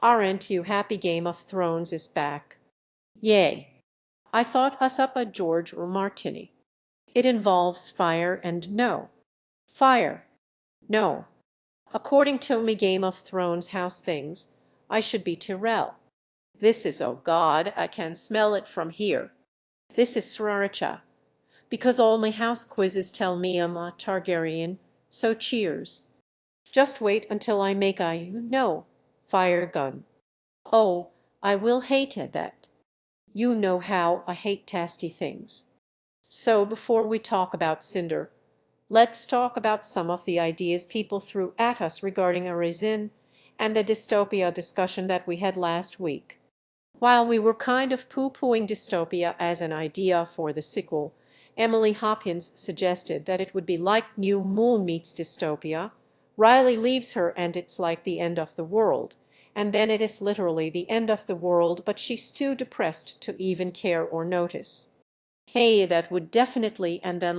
Aren't you happy Game of Thrones is back? Yay. I thought us up a George or Martini. It involves fire and no. Fire. No. According to me Game of Thrones house things, I should be Tyrell. This is, oh God, I can smell it from here. This is Sriracha. Because all my house quizzes tell me I'm a Targaryen, so cheers. Just wait until I make a, fire gun. Oh, I will hate that. You know how I hate tasty things. So before we talk about Cinder, let's talk about some of the ideas people threw at us regarding Arisen and the dystopia discussion that we had last week. While we were kind of poo-pooing dystopia as an idea for the sequel, Emily Hopkins suggested that it would be like New Moon meets dystopia. Riley leaves her and it's like the end of the world. And then it is literally the end of the world, but she's too depressed to even care or notice. Hey, that would definitely and then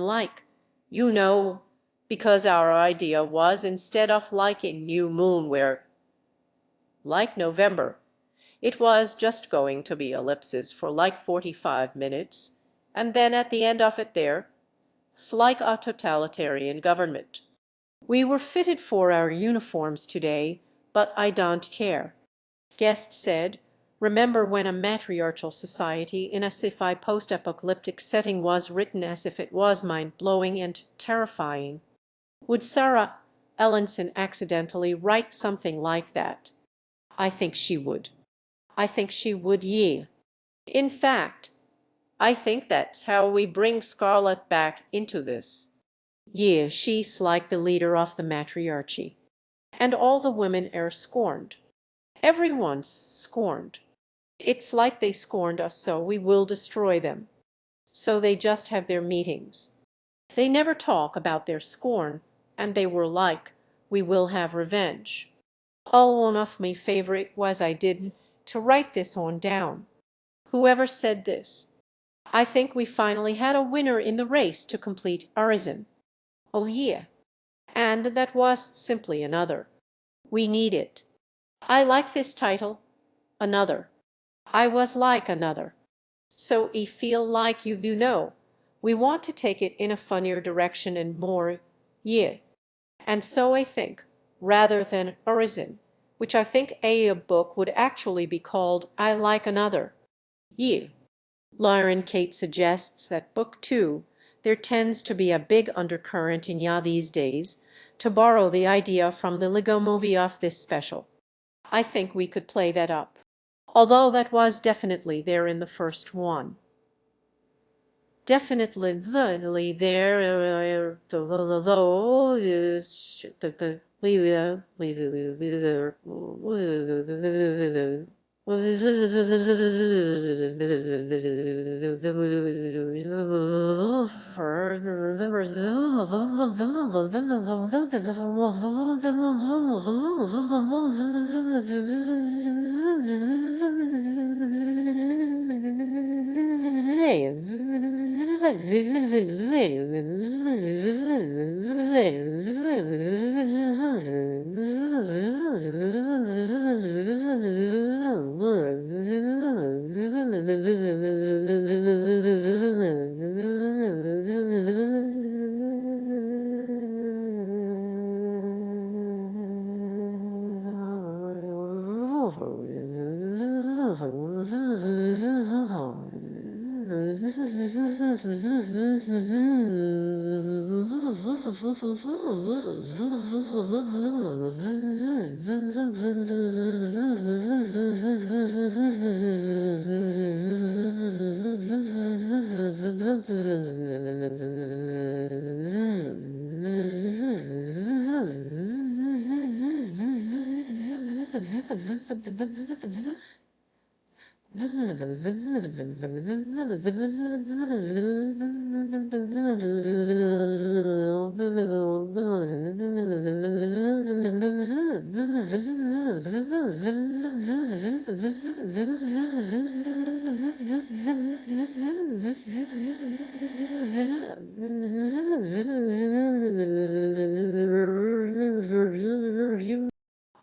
because our idea was instead of like in New Moon where, like November, it was just going to be ellipses for like 45 minutes, and then at the end of it it's like a totalitarian government. We were fitted for our uniforms today, but I don't care. Guest said, remember when a matriarchal society in a sci-fi post-apocalyptic setting was written as if it was mind-blowing and terrifying? Would Sarah Ellenson accidentally write something like that? I think she would. I think she would, yeah. In fact, I think that's how we bring Scarlett back into this. Yeah, she's like the leader of the matriarchy. And all the women are scorned. Everyone's scorned. It's like they scorned us, so we will destroy them. So they just have their meetings. They never talk about their scorn, and they were like, we will have revenge. Oh, one of my favorite was I did to write this on down. Whoever said this? I think we finally had a winner in the race to complete Arisen. Oh yeah. And that was simply another. We need it. I like this title. Another. I was like another. So I feel like you do know. We want to take it in a funnier direction and more, yeah. And so I think, rather than Arisen, which I think a book would actually be called I Like Another. Yeah. Lauren Kate suggests that book 2, there tends to be a big undercurrent in ya these days, to borrow the idea from the Lego movie of this special. I think we could play that up. Although that was definitely there in the first one. Definitely there, though is the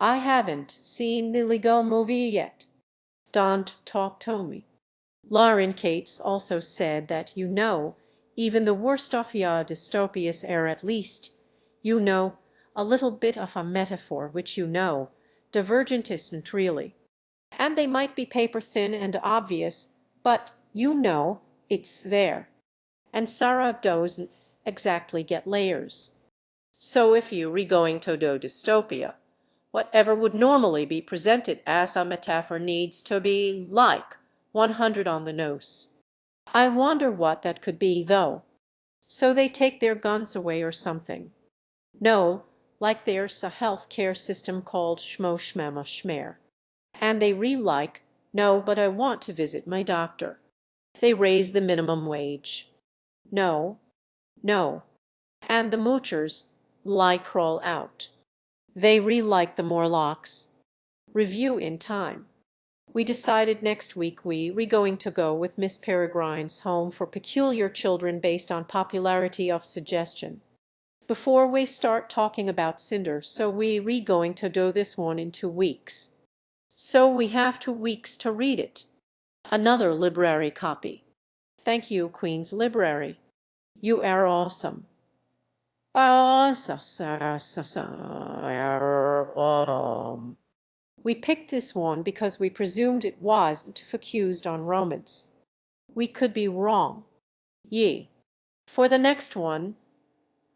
I haven't seen the Lego movie yet. Don't talk to me. Lauren Cates also said that even the worst of your dystopias are at least, a little bit of a metaphor which divergent isn't really. And they might be paper thin and obvious, but it's there. And Sarah doesn't exactly get layers. So if you re going to do dystopia, whatever would normally be presented as a metaphor needs to be like 100 on the nose. I wonder what that could be, though. So they take their guns away or something. No, like there's a health care system called Schmo Schmema Schmer. And they like, no, but I want to visit my doctor. They raise the minimum wage. No, no. And the moochers crawl out. They like the Morlocks. Review in time. We decided next week we going to go with Miss Peregrine's Home for Peculiar Children based on popularity of suggestion. Before we start talking about Cinder, so we going to do this one in 2 weeks. So we have 2 weeks to read it. Another library copy. Thank you, Queen's Library. You are awesome. We picked this one because we presumed it wasn't focused on romance. We could be wrong. For the next one,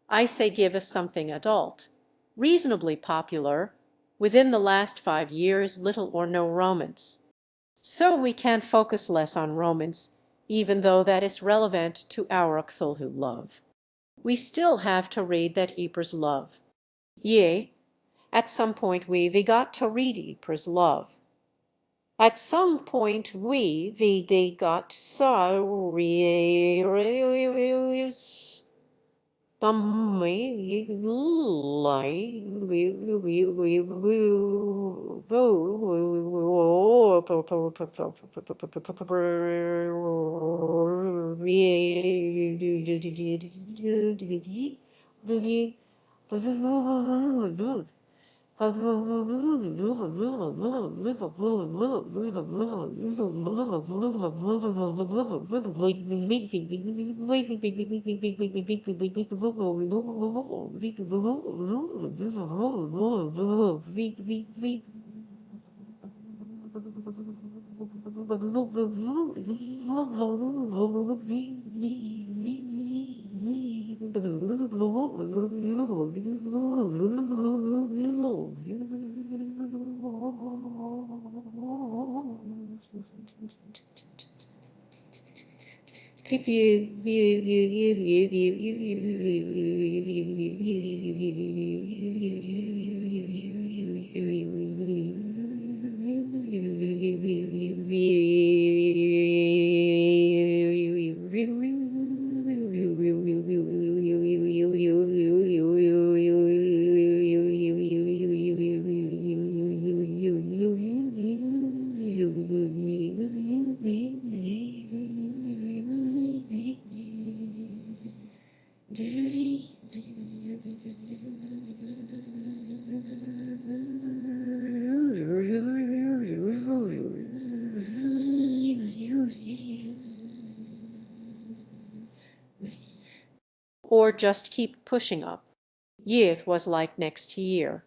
I say give us something adult, reasonably popular, within the last 5 years, little or no romance. So we can focus less on romance, even though that is relevant to our Cthulhu love. We still have to read that Ypres love. At some point we got to read Ypres love. At some point we got so or just keep pushing up. It was like next year.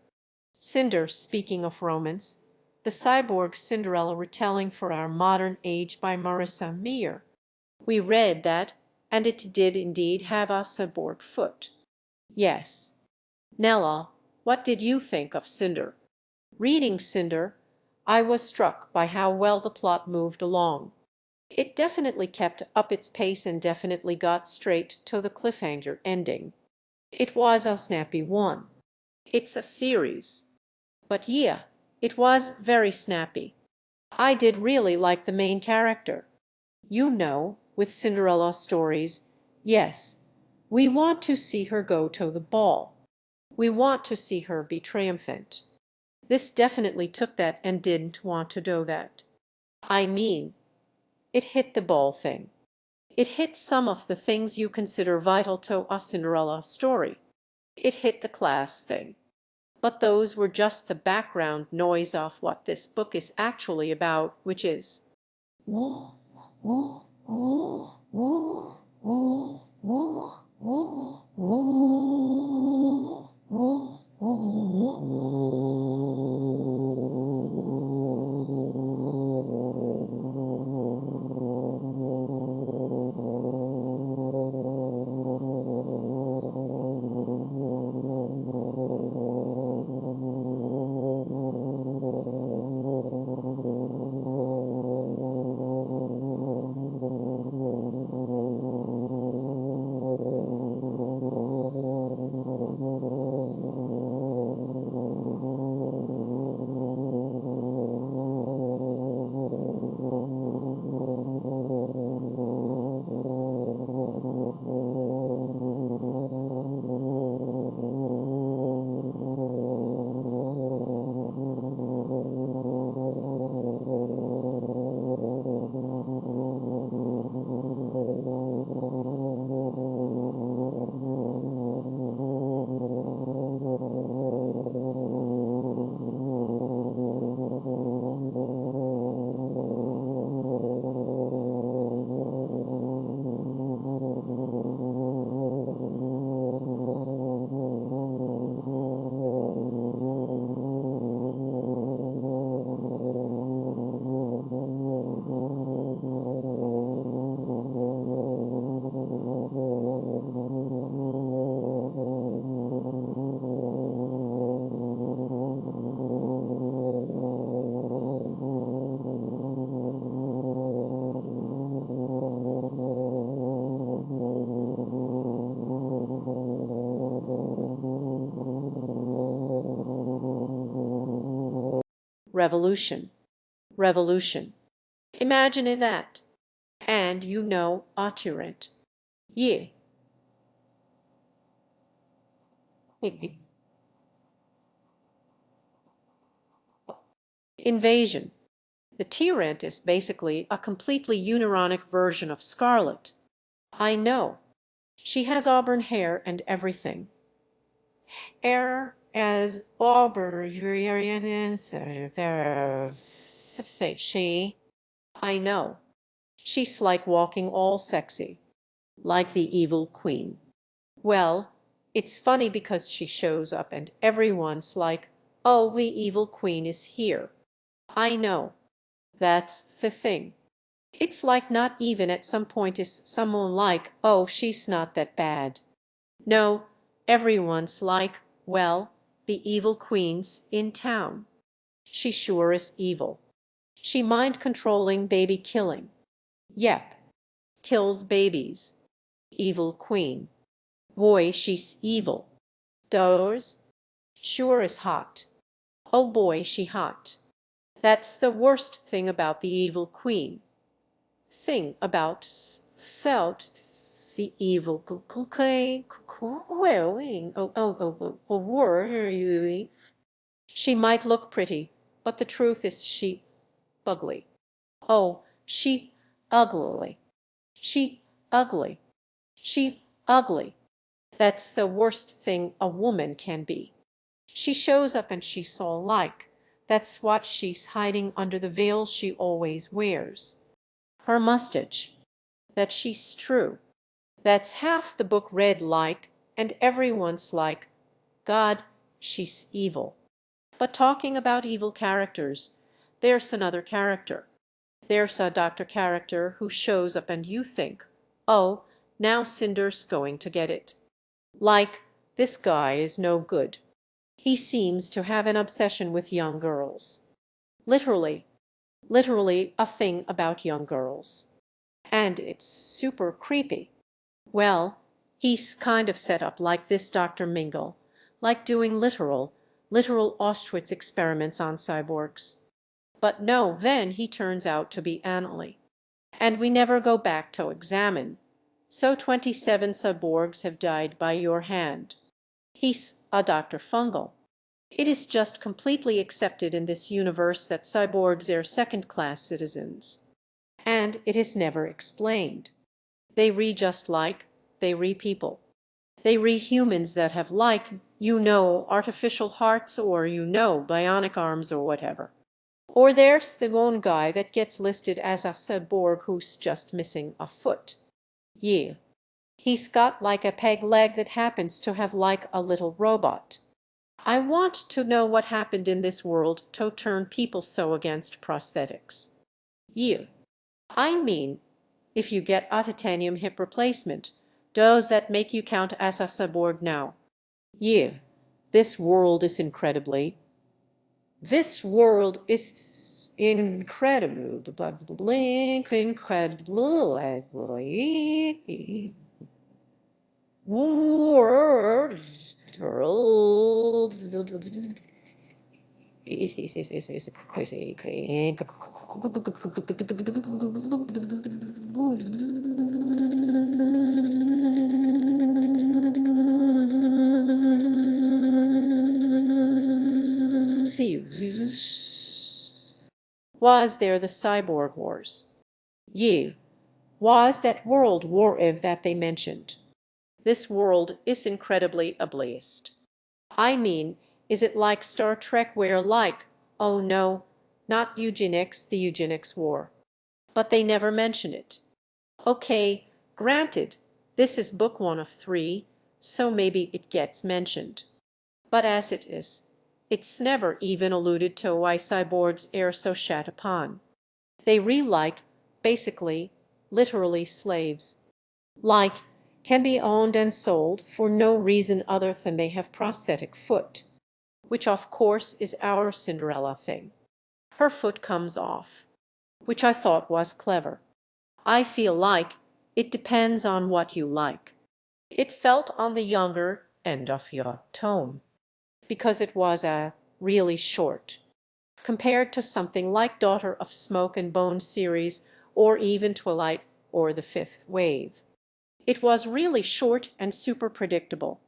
Cinder, speaking of romance, the cyborg Cinderella retelling for our modern age by Marissa Meyer. We read that, and it did indeed have a cyborg foot. Yes. Nella, what did you think of Cinder? Reading Cinder, I was struck by how well the plot moved along. It definitely kept up its pace and definitely got straight to the cliffhanger ending. It was a snappy one. It's a series. But it was very snappy. I did really like the main character. With Cinderella stories, yes, we want to see her go to the ball. We want to see her be triumphant. This definitely took that and didn't want to do that. I mean, it hit the ball thing. It hit some of the things you consider vital to a Cinderella story. It hit the class thing. But those were just the background noise of what this book is actually about, which is revolution. Revolution. Imagine that. And you know Otturant. Ye. Invasion. The tyrant is basically a completely unironic version of Scarlet. I know. She has auburn hair and everything. Hair as auburn. She. I know. She's like walking all sexy. Like the evil queen. Well, it's funny because she shows up and everyone's like, oh, the evil queen is here. I know. That's the thing. It's like not even at some point is someone like, oh, she's not that bad. No, everyone's like, well, the evil queen's in town. She sure is evil. She mind-controlling baby killing. Yep. Kills babies. Evil queen. Boy, she's evil. Doors? Sure is hot. Oh boy, she hot. That's the worst thing about the evil queen. Thing about South, the evil queen. She might look pretty, but the truth is she ugly. Oh, she ugly. She ugly. She ugly. That's the worst thing a woman can be. She shows up and she's all like, that's what she's hiding under the veil she always wears. Her mustache. That she's true. That's half the book read like, and everyone's like, God, she's evil. But talking about evil characters, there's another character. There's a doctor character who shows up and you think, oh, now Cinder's going to get it. Like, this guy is no good. He seems to have an obsession with young girls. Literally, literally a thing about young girls. And it's super creepy. Well, he's kind of set up like this Dr. Mingle, like doing literal Auschwitz experiments on cyborgs. But no, then he turns out to be Annalie. And we never go back to examine. So 27 cyborgs have died by your hand. He's a Dr. Fungal. It is just completely accepted in this universe that cyborgs are second-class citizens. And it is never explained. They re just like they re people. They re-humans that have like, artificial hearts or bionic arms or whatever. Or there's the one guy that gets listed as a cyborg who's just missing a foot. Yeah. He's got like a peg leg that happens to have like a little robot. I want to know what happened in this world to turn people so against prosthetics. Yeah. I mean, if you get a titanium hip replacement, does that make you count as a cyborg now? Yeah. This world is incredibly. This world is incredible. Incredibly. World. Was there the cyborg wars? Yeah. Was that world war if that they mentioned? This world is incredibly ableist. I mean, is it like Star Trek where like, oh no, not eugenics, the eugenics war. But they never mention it. Okay, granted, this is book 1 of 3, so maybe it gets mentioned. But as it is, it's never even alluded to why cyborgs are so shat upon. They like, basically, literally slaves. Like, can be owned and sold for no reason other than they have prosthetic foot, which of course is our Cinderella thing. Her foot comes off, which I thought was clever. I feel like it depends on what you like. It felt on the younger end of your tone, because it was really short, compared to something like Daughter of Smoke and Bone series, or even Twilight or The Fifth Wave. It was really short and super predictable.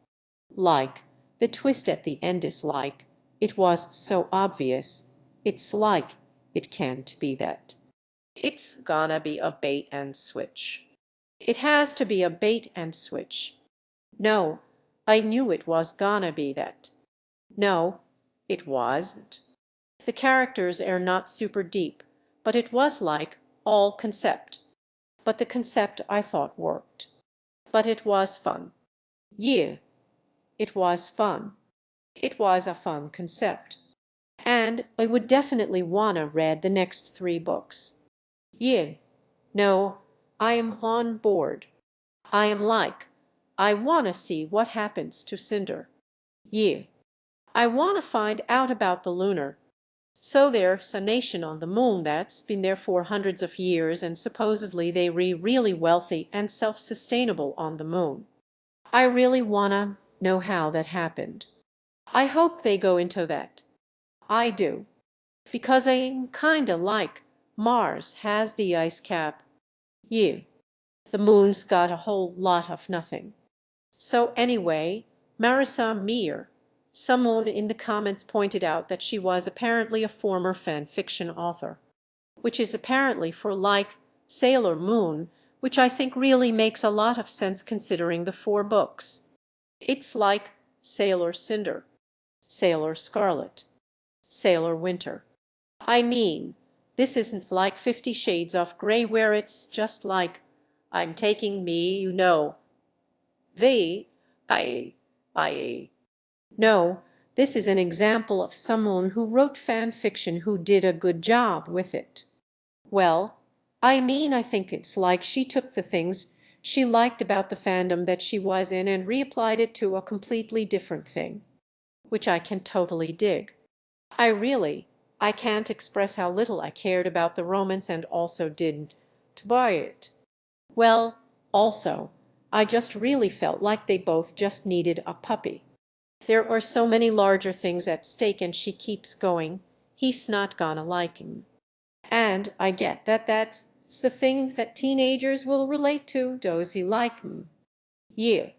Like, the twist at the end is like, it was so obvious, it's like, it can't be that. It's gonna be a bait and switch. It has to be a bait and switch. No, I knew it was gonna be that. No, it wasn't. The characters are not super deep, but it was like all concept. But the concept I thought worked. But it was fun. Yeah, it was fun. It was a fun concept. And I would definitely wanna read the next 3 books. Yeah, no, I am on board. I am like, I wanna see what happens to Cinder. Yeah, I wanna find out about the lunar. So there's a nation on the moon that's been there for hundreds of years, and supposedly they really wealthy and self-sustainable on the moon. I really wanna know how that happened. I hope they go into that. I do. Because I'm kinda like Mars has the ice cap. Yeah. The moon's got a whole lot of nothing. So anyway, Marissa Meyer, someone in the comments pointed out that she was apparently a former fan fiction author, which is apparently for like Sailor Moon, which I think really makes a lot of sense considering the 4 books. It's like Sailor Cinder, Sailor Scarlet, Sailor Winter. I mean, this isn't like 50 Shades of Grey where it's just like, I'm taking me, they, I. No, this is an example of someone who wrote fan fiction who did a good job with it. Well, I mean, I think it's like she took the things she liked about the fandom that she was in and reapplied it to a completely different thing, which I can totally dig. I can't express how little I cared about the romance and also didn't to buy it. Well, also, I just really felt like they both just needed a puppy. There are so many larger things at stake and she keeps going, he's not gonna like him. And I get that that's the thing that teenagers will relate to, does he like him? Yeah.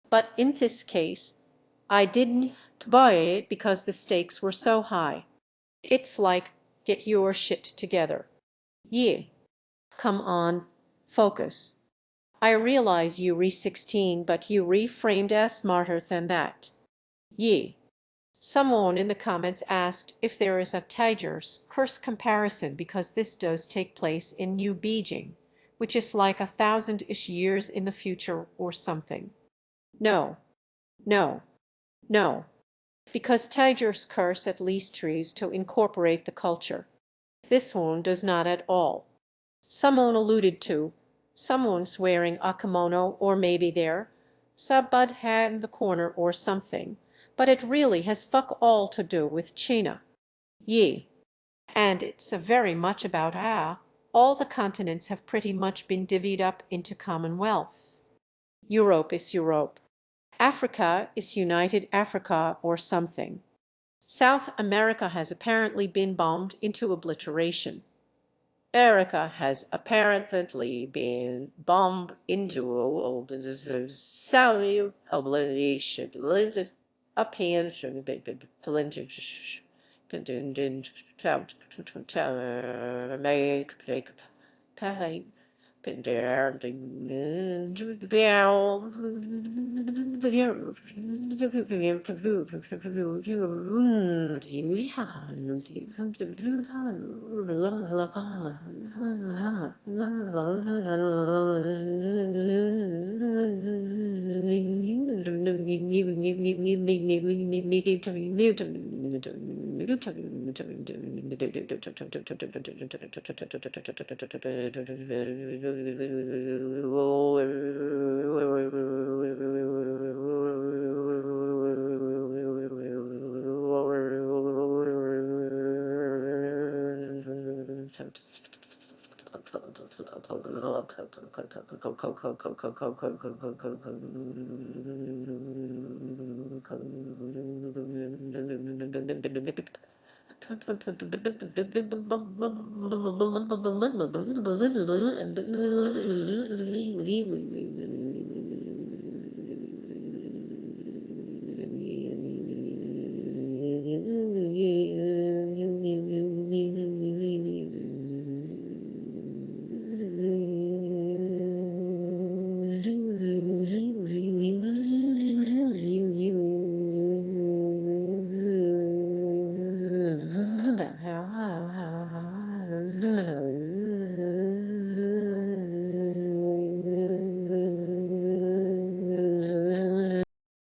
But in this case, I didn't buy it because the stakes were so high. It's like, get your shit together. Yeah. Come on, focus. I realize you re-16, but you reframed as smarter than that. Ye. Someone in the comments asked if there is a Tiger's curse comparison because this does take place in New Beijing, which is like 1,000-ish years in the future or something. No, no, no. Because Tiger's curse at least tries to incorporate the culture. This one does not at all. Someone alluded to someone's wearing a kimono or maybe there, bud hat in the corner or something, but it really has fuck all to do with China. Ye. And it's very much about all the continents have pretty much been divvied up into commonwealths. Europe is Europe. Africa is United Africa or something. South America has apparently been bombed into obliteration. Erica has apparently been bombed into salary obliteration.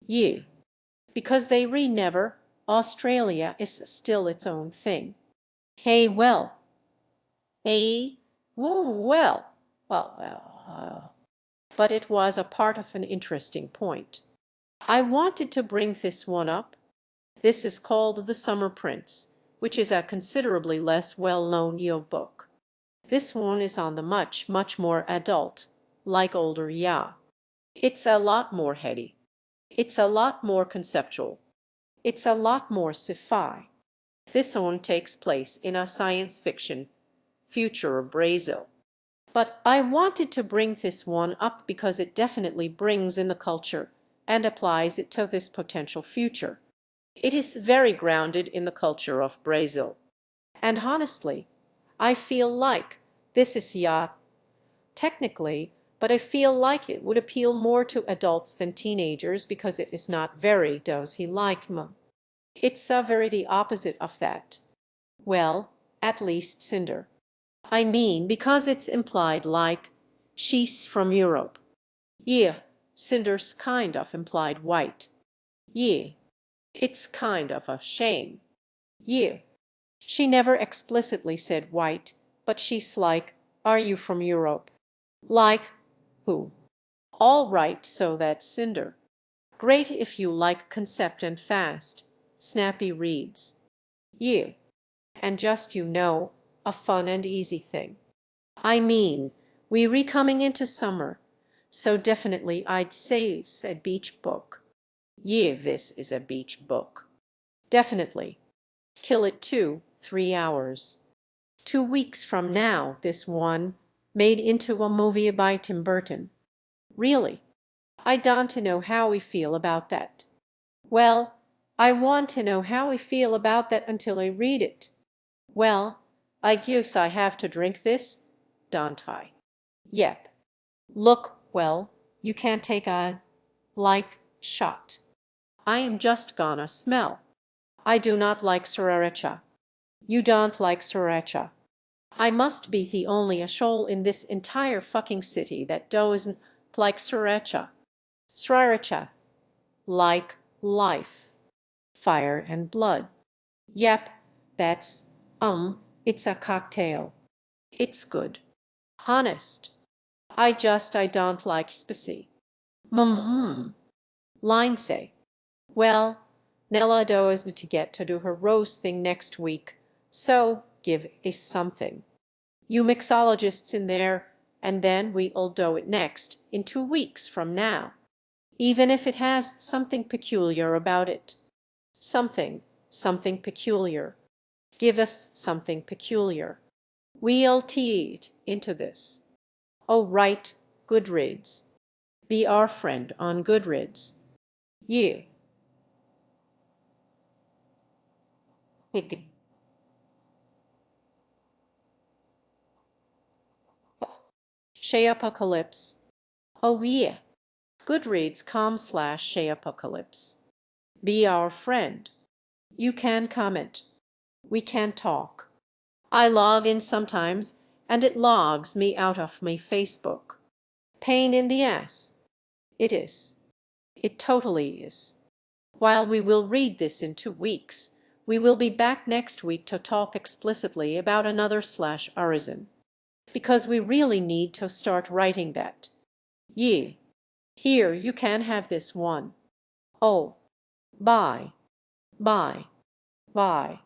You. Because they never, Australia is still its own thing. Hey, well. Hey, well. But it was a part of an interesting point. I wanted to bring this one up. This is called The Summer Prince, which is a considerably less well-known book. This one is on the much more adult, like older It's a lot more heady. It's a lot more conceptual. It's a lot more sci-fi. This one takes place in a science fiction future of Brazil. But I wanted to bring this one up because it definitely brings in the culture and applies it to this potential future. It is very grounded in the culture of Brazil. And honestly, I feel like this is technically, but I feel like it would appeal more to adults than teenagers because it is not very does he like me. It's very the opposite of that. Well, at least Cinder. I mean, because it's implied like she's from Europe. Yeah, Cinder's kind of implied white. Yeah, it's kind of a shame. Yeah, she never explicitly said white, but she's like, are you from Europe? Like, who? All right, so that's Cinder. Great if you like concept and fast, snappy reads. Yeah, and just a fun and easy thing. I mean, we coming into summer, so definitely I'd say it's a beach book. Yeah, this is a beach book. Definitely. Kill it 3 hours. 2 weeks from now, this one, made into a movie by Tim Burton. Really? I want to know how we feel about that. Well, I want to know how we feel about that until I read it. Well, I guess I have to drink this, don't I? Yep. Look, Well, you can't take a, shot. I am just gonna smell. I do not like Sriracha. You don't like Sriracha. I must be the only shoal in this entire fucking city that doesn't like Sriracha. Sriracha. Like life. Fire and blood. Yep, that's, it's a cocktail. It's good. Honest. I don't like spicy. Lindsay. Well, Nella does to get to do her roast thing next week, so give us something. You mixologists in there, and then we'll do it next, in 2 weeks from now. Even if it has something peculiar about it. Something peculiar. Give us something peculiar. We'll tee it into this. Oh, right, Goodreads. Be our friend on Goodreads. Yeah. Pig. Shayapocalypse. Oh yeah. Goodreads.com/Shayapocalypse. Be our friend. You can comment. We can talk. I log in sometimes, and it logs me out of my Facebook. Pain in the ass. It is. It totally is. While we will read this in 2 weeks, we will be back next week to talk explicitly about another /arisen. Because we really need to start writing that. Yeah. Here you can have this one. Oh. Bye. Bye. Bye.